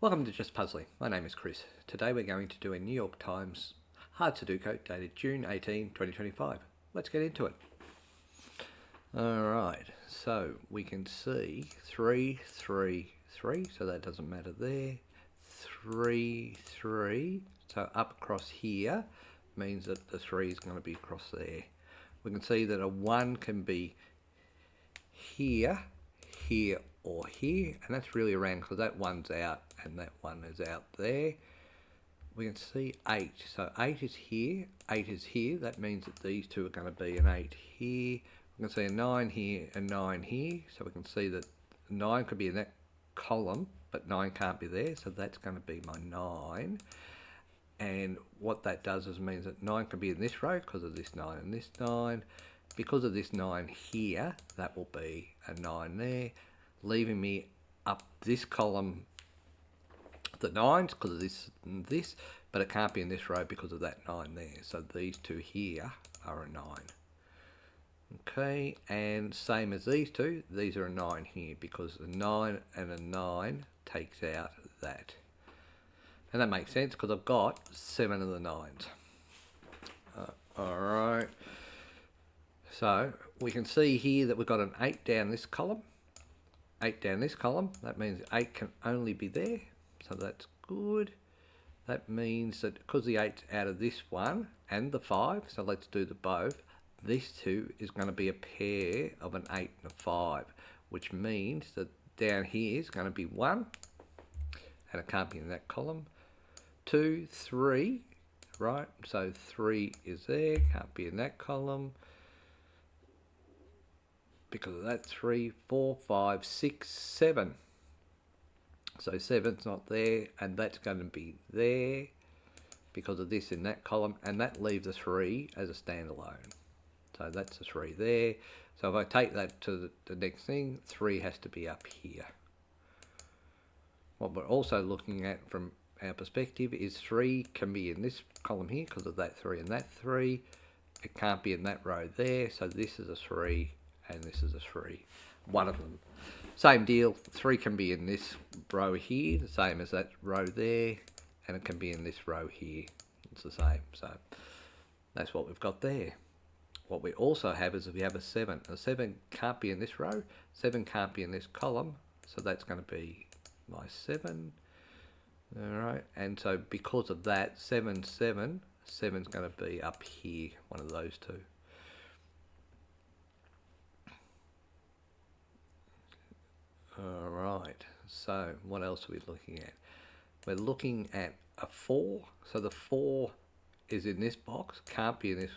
Welcome to Just Puzzling. My name is Chris. Today we're going to do a New York Times hard Sudoku dated June 18, 2025. Let's get into it. Alright, so we can see 3, 3, 3, so that doesn't matter there. 3, 3, so up across here means that the 3 is going to be across there. We can see that a 1 can be here, here, or here, and that's really around because that one's out and that one is out there. We can see 8, so 8 is here, 8 is here, that means that these two are going to be an 8 here. We can see a 9 here and 9 here, so we can see that 9 could be in that column, but 9 can't be there, so that's going to be my 9. And what that does is means that 9 can be in this row because of this 9 and this 9. Because of this 9 here, that will be a 9 there, leaving me up this column the 9s because of this and this, but it can't be in this row because of that 9 there. So these two here are a 9. Okay, and same as these two, these are a 9 here because a 9 and a 9 takes out that. And that makes sense because I've got 7 of the 9s. Alright, so we can see here that we've got an 8 down this column. 8 down this column, that means 8 can only be there, so that's good. That means that because the 8's out of this one and the 5, so let's do the both, this 2 is going to be a pair of an 8 and a 5, which means that down here is going to be 1, and it can't be in that column. 2, 3, right, so 3 is there, can't be in that column. Because of that, 3, 4, 5, 6, 7. So 7's not there, and that's going to be there because of this in that column, and that leaves a 3 as a standalone. So that's a 3 there. So if I take that to the next thing, 3 has to be up here. What we're also looking at from our perspective is 3 can be in this column here because of that 3 and that 3. It can't be in that row there, so this is a 3. And this is a 3, one of them. Same deal, 3 can be in this row here, the same as that row there, and it can be in this row here. It's the same, so that's what we've got there. What we also have is we have a 7. A 7 can't be in this row, 7 can't be in this column, so that's going to be my 7. Alright, and so because of that, 7, 7, 7's going to be up here, one of those two. Alright, so what else are we looking at? We're looking at a 4, so the 4 is in this box, can't be in this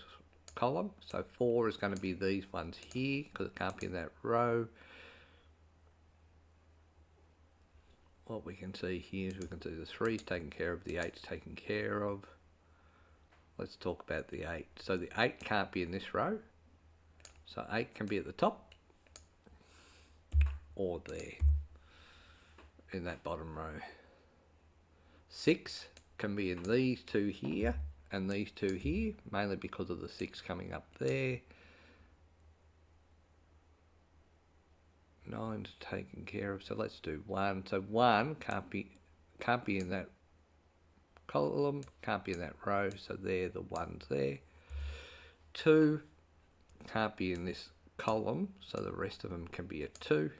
column, so 4 is going to be these ones here, because it can't be in that row. What we can see here is we can see the 3 is taken care of, the 8's taken care of. Let's talk about the 8. So the 8 can't be in this row, so 8 can be at the top, or there in that bottom row. 6 can be in these two here and these two here, mainly because of the 6 coming up there. 9's taken care of, so let's do 1. So 1 can't be in that column, can't be in that row, so there the 1's there. 2 can't be in this column, so the rest of them can be a 2.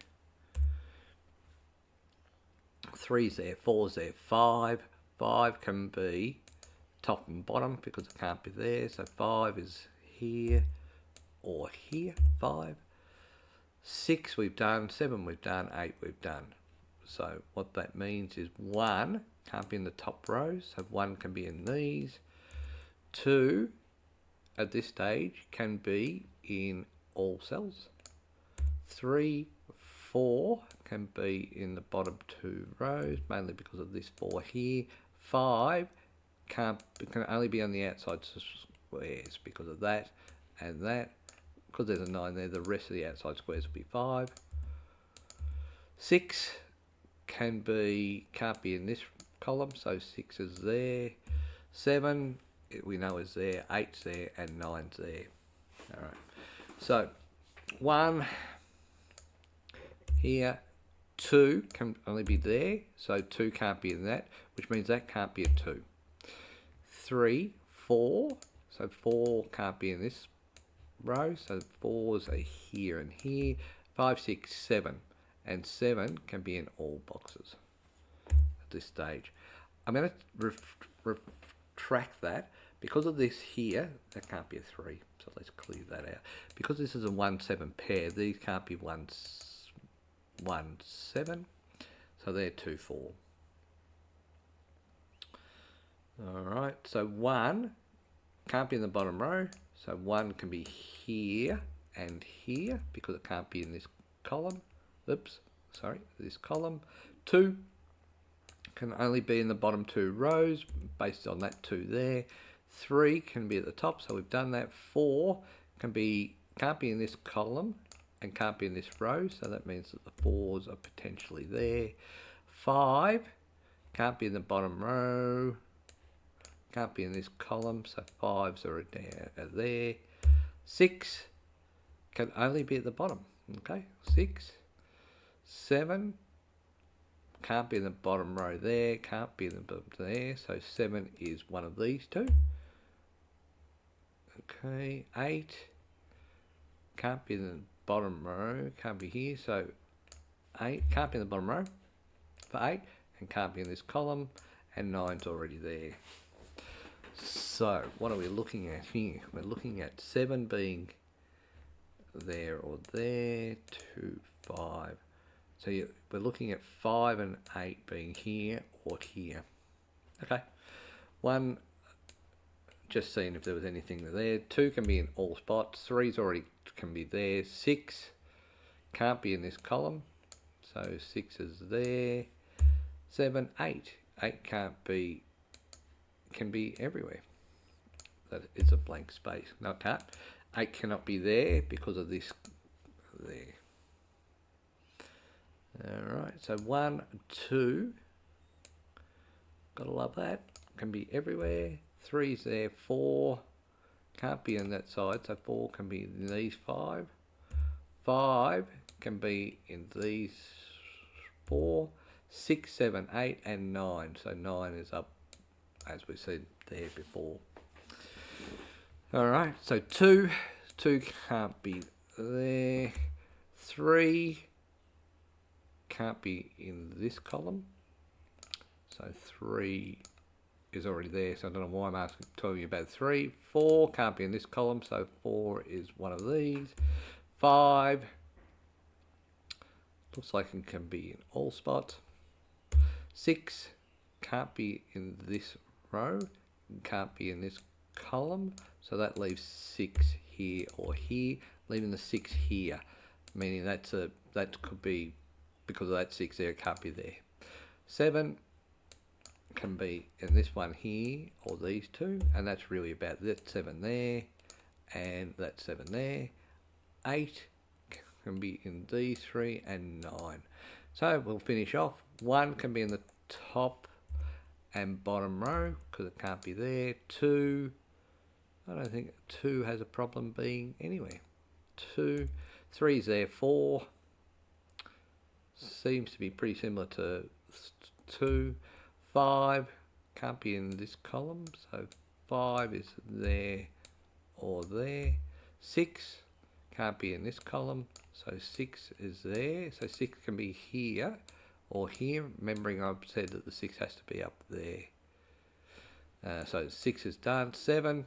3's there, 4's there, 5. 5 can be top and bottom because it can't be there. So 5 is here or here, 5. 6 we've done, 7 we've done, 8 we've done. So what that means is 1 can't be in the top rows, so 1 can be in these. 2 at this stage can be in all cells. 3, 4 can be in the bottom 2 rows, mainly because of this 4 here. 5 can only be on the outside squares because of that and that. Because there's a 9 there, the rest of the outside squares will be 5. 6 can't be in this column, so 6 is there. 7 we know is there, 8's there, and 9's there. Alright, so 1 here, 2 can only be there, so 2 can't be in that, which means that can't be a 2. 3, 4, so 4 can't be in this row, so 4s are here and here. 5, 6, 7, and 7 can be in all boxes at this stage. I'm going to retract that. Because of this here, that can't be a 3, so let's clear that out. Because this is a 1, 7 pair, these can't be 1, 7, so they're 2, 4. Alright, so 1 can't be in the bottom row, so 1 can be here and here, because it can't be in this column. Oops, sorry, this column. 2 can only be in the bottom 2 rows, based on that 2 there. 3 can be at the top, so we've done that. 4 can't be in this column and can't be in this row, so that means that the 4s are potentially there. 5 can't be in the bottom row, can't be in this column, so 5s are there. 6 can only be at the bottom, okay? 6, 7 can't be in the bottom row there, can't be in the bottom there, so 7 is one of these two. Okay, 8 can't be in the bottom row, can't be here, so 8 can't be in the bottom row for 8 and can't be in this column, and 9's already there. So what are we looking at here? We're looking at 7 being there or there, 2, 5. So we're looking at 5 and 8 being here or here. Okay, 1, just seeing if there was anything there. 2 can be in all spots. 3's already can be there. 6 can't be in this column, so 6 is there. 7, 8. 8 can't be, can be everywhere. That is a blank space. No, it can't. 8 cannot be there because of this there. Alright, so 1, 2, gotta love that, can be everywhere. 3's there, 4 can't be on that side, so 4 can be in these 5. 5 can be in these 4. 6, 7, 8 and 9, so 9 is up as we said there before. Alright, so 2 can't be there. 3 can't be in this column, so 3 is already there, so I don't know why I'm telling you about 3. 4 can't be in this column, so 4 is one of these. 5 looks like it can be in all spots. 6 can't be in this row, can't be in this column, so that leaves 6 here or here, leaving the 6 here, meaning that could be because of that 6 there, it can't be there. 7 can be in this one here or these two, and that's really about that 7 there and that 7 there. 8 can be in these 3 and 9. So we'll finish off. 1 can be in the top and bottom row because it can't be there. 2, I don't think 2 has a problem being anywhere. 2, 3's there. 4 seems to be pretty similar to 2. 5 can't be in this column, so 5 is there or there. 6 can't be in this column, so 6 is there, so 6 can be here or here, remembering I've said that the 6 has to be up there. So 6 is done. 7,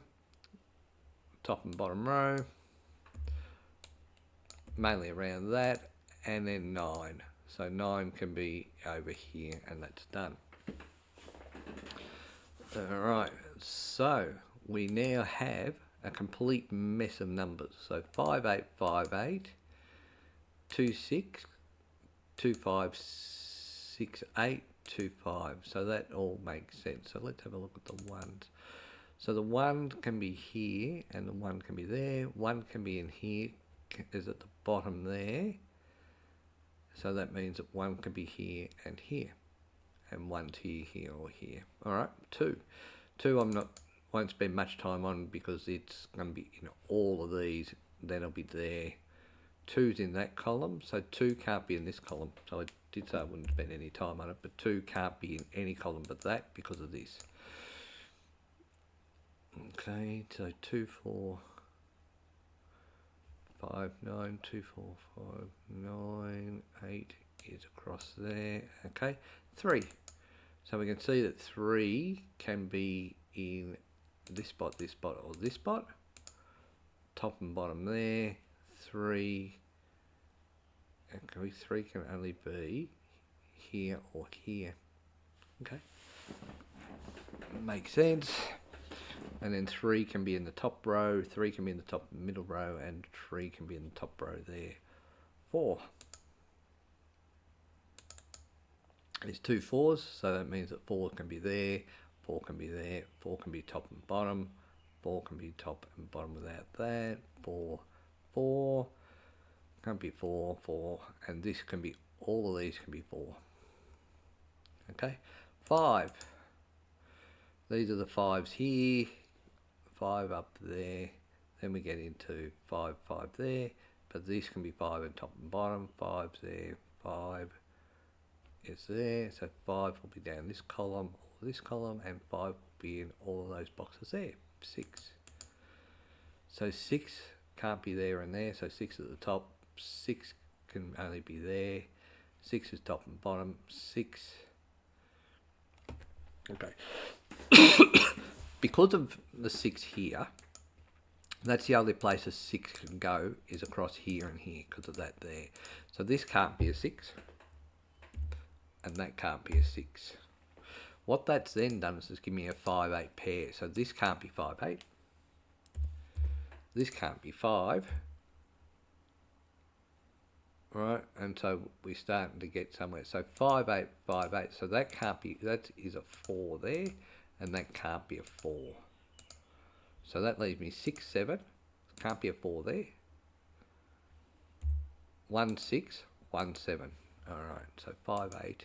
top and bottom row, mainly around that, and then 9. So 9 can be over here, and that's done. Alright, so we now have a complete mess of numbers. So 5, 8, 5, 8, 2, 6, 2, 5, 6, 8, 2, 5. So that all makes sense. So let's have a look at the ones. So the 1 can be here and the 1 can be there. 1 can be in here, is at the bottom there. So that means that 1 can be here and here. And 1's here, here or here. Alright, 2. 2 won't spend much time on because it's going to be in all of these. Then it'll be there. 2's in that column, so 2 can't be in this column. So did say I wouldn't spend any time on it, but 2 can't be in any column but that because of this. Okay, so 2, 4, 5, 9, 2, 4, 5, 9, 8 is across there. Okay, 3. So we can see that 3 can be in this spot, or this spot. Top and bottom there. 3. Okay, 3 can only be here or here. Okay, makes sense. And then 3 can be in the top row, 3 can be in the top middle row, and 3 can be in the top row there. 4. There's 2 4s, so that means that 4 can be there, 4 can be there, 4 can be top and bottom, 4 can be top and bottom without that, 4, 4, can't be 4, 4, and this can be, all of these can be 4. Okay, 5. These are the 5s here, 5 up there, then we get into 5, 5 there, but these can be 5 and top and bottom, 5's there, 5 is there, so 5 will be down this column or this column, and 5 will be in all of those boxes there. 6. So 6 can't be there and there, so 6 at the top, 6 can only be there, 6 is top and bottom, 6. Okay. Because of the 6 here, that's the only place a 6 can go, is across here and here, because of that there. So this can't be a 6, and that can't be a 6. What that's then done is just give me a 5, 8 pair. So this can't be 5, 8. This can't be 5. Right, and so we're starting to get somewhere. So 5, 8, 5, 8. So that can't be, that is a 4 there, and that can't be a 4. So that leaves me 6, 7. Can't be a 4 there. 1, 6, 1, 7. Alright, so 5, 8.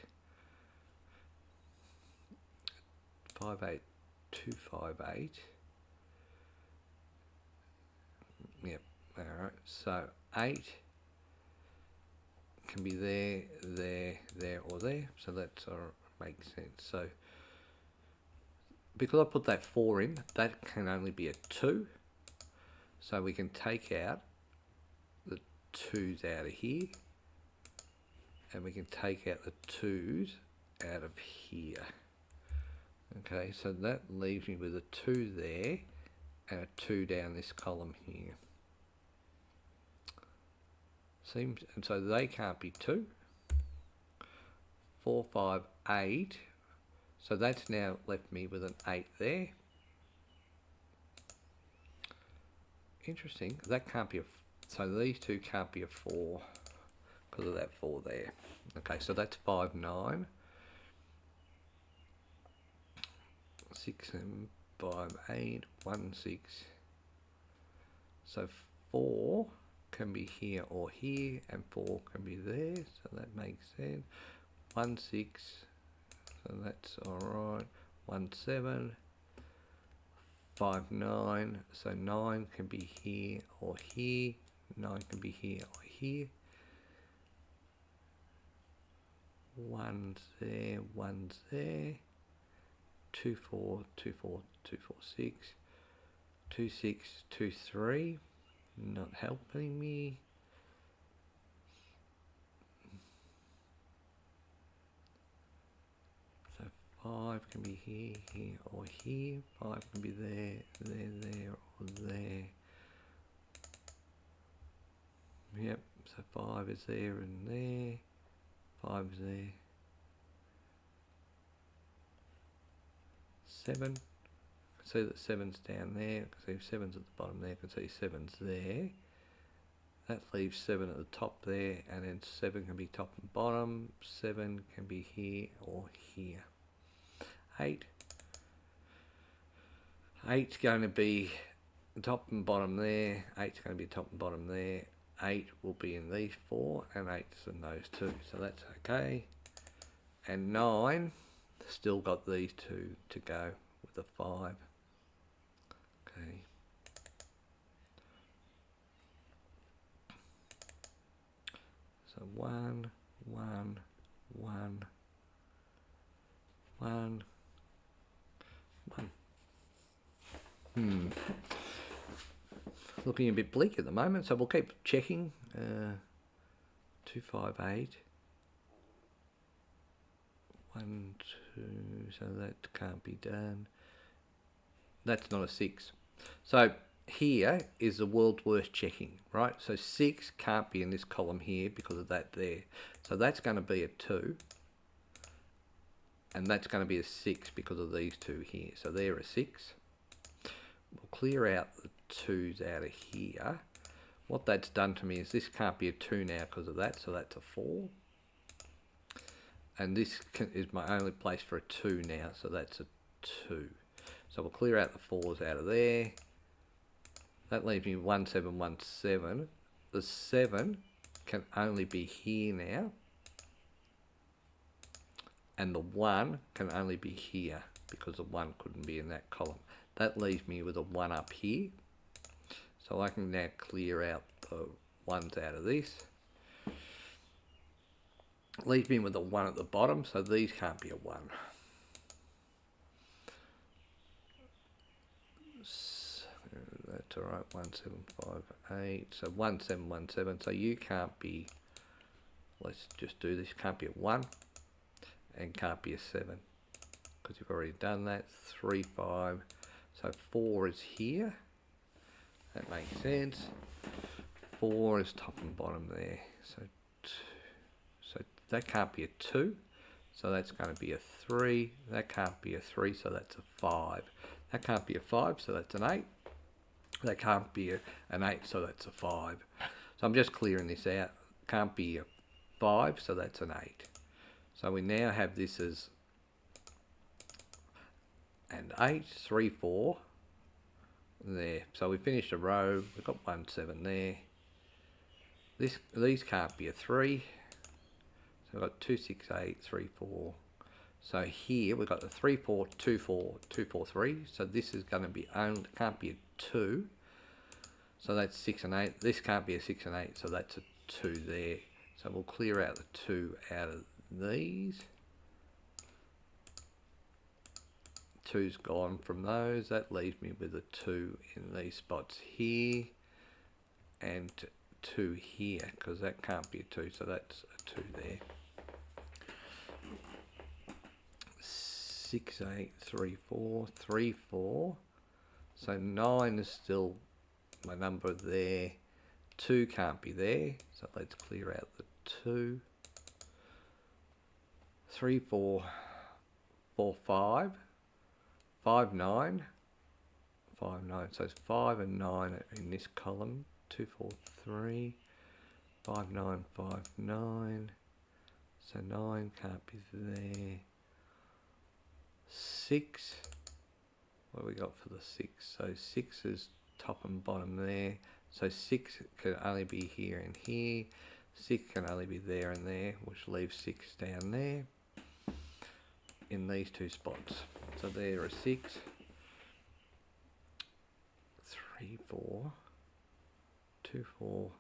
5, 8, 2, 5, 8. Yep, alright, so 8 can be there, there, there, or there. So that makes sense. So because I put that 4 in, that can only be a 2. So we can take out the 2's out of here, and we can take out the 2's out of here. Okay, so that leaves me with a 2 there and a 2 down this column here. Seems, and so they can't be 2. 4, 5, 8. So that's now left me with an 8 there. Interesting. That can't be a, so these 2 can't be a 4 because of that 4 there. Okay, so that's 5, 9. 6 and 5, 8, 1, 6. So 4 can be here or here, and 4 can be there, so that makes sense. 1, 6, so that's alright. 1, 7, 5, 9, so 9 can be here or here, 9 can be here or here. 1's there, 1's there. 2, 4, 2, 4, 2, 4, 6. 2, 6, 2, 3. Not helping me. So 5 can be here, here, or here. 5 can be there, there, there, or there. Yep, so 5 is there and there. 5 is there. 7. See that 7's down there. See 7's at the bottom there. You can see 7's there. That leaves 7 at the top there, and then 7 can be top and bottom. 7 can be here or here. 8. 8's going to be top and bottom there. 8's going to be top and bottom there. 8 will be in these 4, and 8's in those 2. So that's okay. And 9 still got these 2 to go with the 5. Okay. So 1, 1, 1, 1, 1. Looking a bit bleak at the moment, so we'll keep checking. 2, 5, 8. 1, 2, so that can't be done. That's not a 6. So here is the world's worst checking, right? So 6 can't be in this column here because of that there. So that's going to be a 2. And that's going to be a 6 because of these two here. So they're a 6. We'll clear out the 2's out of here. What that's done to me is this can't be a 2 now because of that. So that's a 4. And this is my only place for a 2 now. So that's a 2. So we'll clear out the 4's out of there. That leaves me 1, 7, 1, 7. The 7 can only be here now. And the 1 can only be here because the 1 couldn't be in that column. That leaves me with a 1 up here. So I can now clear out the 1's out of this. Leaves me with a 1 at the bottom, so these can't be a 1. So that's alright, 1, 7, 5, 8. So 1, 7, 1, 7. So you can't be, let's just do this, can't be a 1 and can't be a 7 because you've already done that. 3, 5. So 4 is here. That makes sense. 4 is top and bottom there. So that can't be a 2. So that's going to be a 3. That can't be a 3. So that's a 5. That can't be a 5. So that's an 8. That can't be an 8. So that's a 5. So I'm just clearing this out. Can't be a 5. So that's an 8. So we now have this as an 8, 3, 4 there. So we finished a row. We've got 1, 7 there. These can't be a 3. So we've got 2, 6, 8, 3, 4. So here we've got the 3, 4, 2, 4, 2, 4, 3. So this is going to be only, can't be a 2. So that's 6 and 8. This can't be a 6 and 8. So that's a 2 there. So we'll clear out the 2 out of these. 2's gone from those. That leaves me with a 2 in these spots here and 2 here because that can't be a 2. So that's a 2 there. 6, 8, 3, 4, 3, 4. So 9 is still my number there. 2 can't be there. So let's clear out the 2. 3, 4, 4, 5. 5, 9. 5, 9. So it's 5 and 9 are in this column. 2, 4, 3. 5, 9, 5, 9. So 9 can't be there. 6. What have we got for the 6? So 6 is top and bottom there. So 6 can only be here and here. 6 can only be there and there, which leaves 6 down there in these two spots. So there are 6. 3, 4. 2, 4.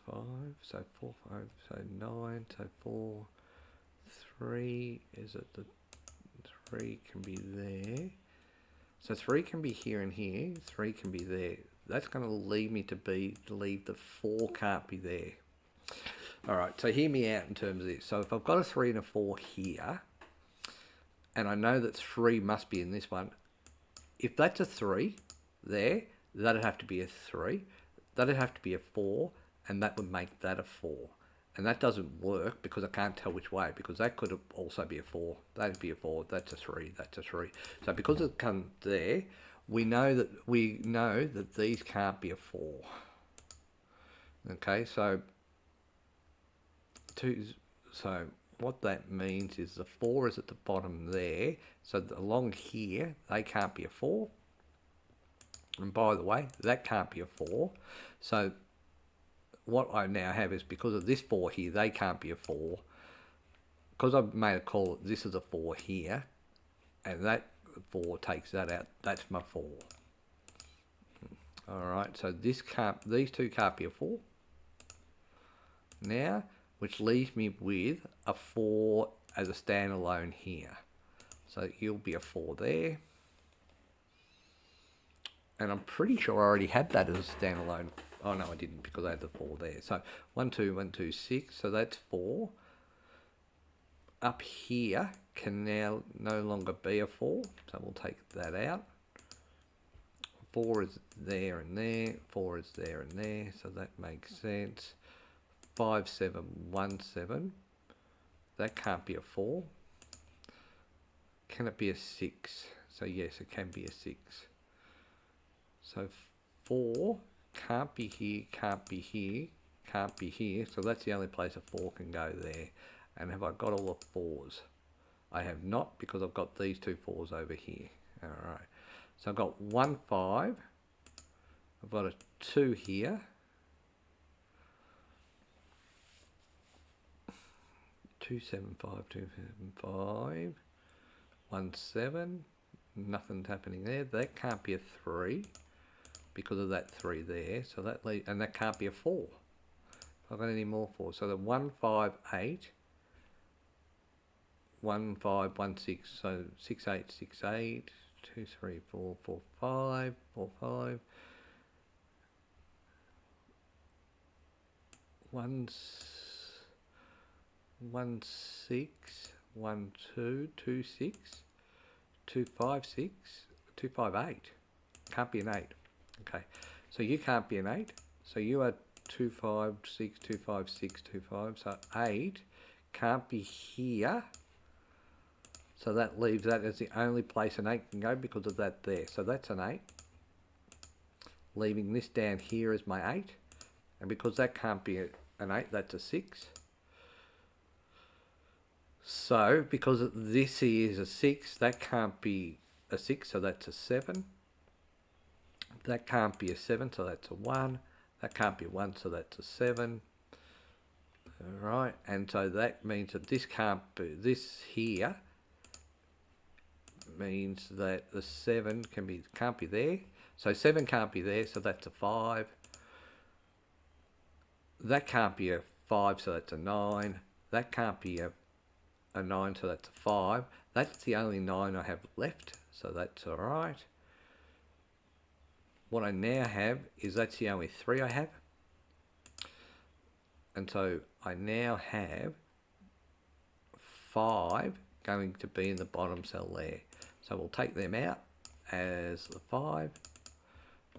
5. So 4, 5. So 9. So 4. 3 is it the 3 can be there. So 3 can be here and here. 3 can be there. That's going to lead me to leave the 4 can't be there. All right, so hear me out in terms of this. So if I've got a 3 and a 4 here, and I know that 3 must be in this one, if that's a 3 there, that'd have to be a 3. That'd have to be a 4, and that would make that a 4. And that doesn't work because I can't tell which way, because that could also be a 4. That'd be a 4. That's a 3. That's a 3. So because it comes there, we know that these can't be a 4. Okay, so what that means is the 4 is at the bottom there. So along here, they can't be a 4. And by the way, that can't be a 4. So what I now have is, because of this 4 here, they can't be a 4. Because I've made a call, this is a 4 here, and that 4 takes that out. That's my 4. All right, so these two can't be a 4. Now, which leaves me with a 4 as a standalone here. So you'll be a 4 there. And I'm pretty sure I already had that as a standalone. Oh no, I didn't, because I had the 4 there. So 1, 2, 1, 2, 6. So that's 4. Up here can now no longer be a 4. So we'll take that out. 4 is there and there. 4 is there and there. So that makes sense. 5, 7, 1, 7. That can't be a 4. Can it be a 6? So yes, it can be a 6. So 4 can't be here, can't be here, can't be here. So that's the only place a 4 can go there. And have I got all the 4s? I have not, because I've got these two 4s over here. Alright. So I've got 1, 5. I've got a 2 here. 2, 7, 5, 2, 7, 5. 1, 7. Nothing's happening there. That can't be a 3. Because of that 3 there, so that and that can't be a 4. I've got any more 4. So the 1, 5, 8, 1, 5, 1, 6. So 6, 8, 6, 8, 2, 3, 4, 4, 5, 4, 5. 1, 1, 6, 1, 2, 2, 6, 2, 5, 6, 2, 5, 8. Can't be an 8. Okay, so you can't be an 8. So you are 2, 5, 6, 2, 5, 6, 2, 5. So 8 can't be here. So that leaves that as the only place an 8 can go because of that there. So that's an 8. Leaving this down here as my 8. And because that can't be an 8, that's a 6. So because this is a 6, that can't be a 6, so that's a 7. That can't be a 7, so that's a 1. That can't be a 1, so that's a 7. Alright, and so that means that this can't be, this here means that the 7 can't be there. So 7 can't be there, so that's a 5. That can't be a 5, so that's a 9. That can't be a 9, so that's a 5. That's the only 9 I have left, so that's alright. What I now have is that's the only 3 I have. And so I now have 5 going to be in the bottom cell there. So we'll take them out as the 5.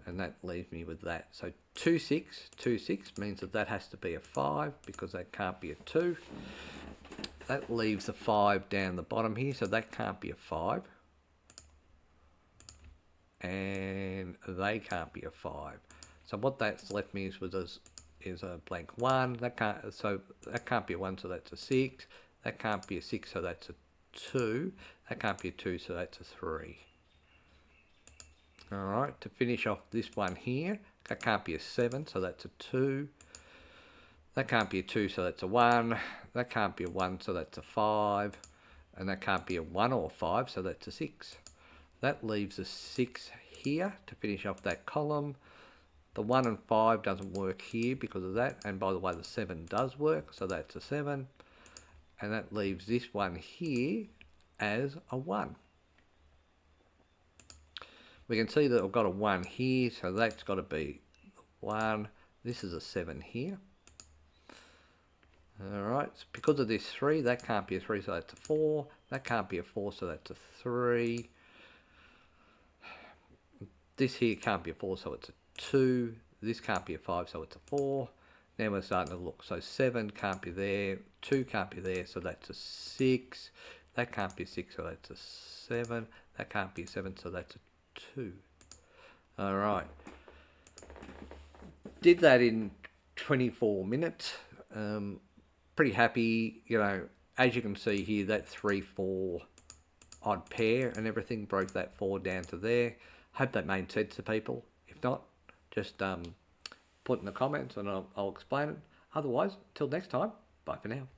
And that leaves me with that. So 2, 6, 2, 6 means that that has to be a 5 because that can't be a 2. That leaves a 5 down the bottom here, so that can't be a 5. And they can't be a 5. So what that's left me is a blank 1. That can't be a 1, so that's a 6. That can't be a 6, so that's a 2. That can't be a 2, so that's a 3. Alright, to finish off this one here, that can't be a 7, so that's a 2. That can't be a 2, so that's a 1. That can't be a 1, so that's a 5. And that can't be a 1 or 5, so that's a 6. That leaves a 6 here to finish off that column. The 1 and 5 doesn't work here because of that. And by the way, the 7 does work, so that's a 7. And that leaves this one here as a 1. We can see that I've got a 1 here, so that's got to be 1. This is a 7 here. Alright, so because of this 3, that can't be a 3, so that's a 4. That can't be a 4, so that's a 3. This here can't be a 4, so it's a 2. This can't be a 5, so it's a 4. Now we're starting to look. So 7 can't be there. 2 can't be there, so that's a 6. That can't be a 6, so that's a 7. That can't be a 7, so that's a 2. Alright. Did that in 24 minutes. Pretty happy, you know, as you can see here, that 3, 4 odd pair and everything broke that 4 down to there. Hope that made sense to people. If not, just put in the comments and I'll explain it. Otherwise, till next time, bye for now.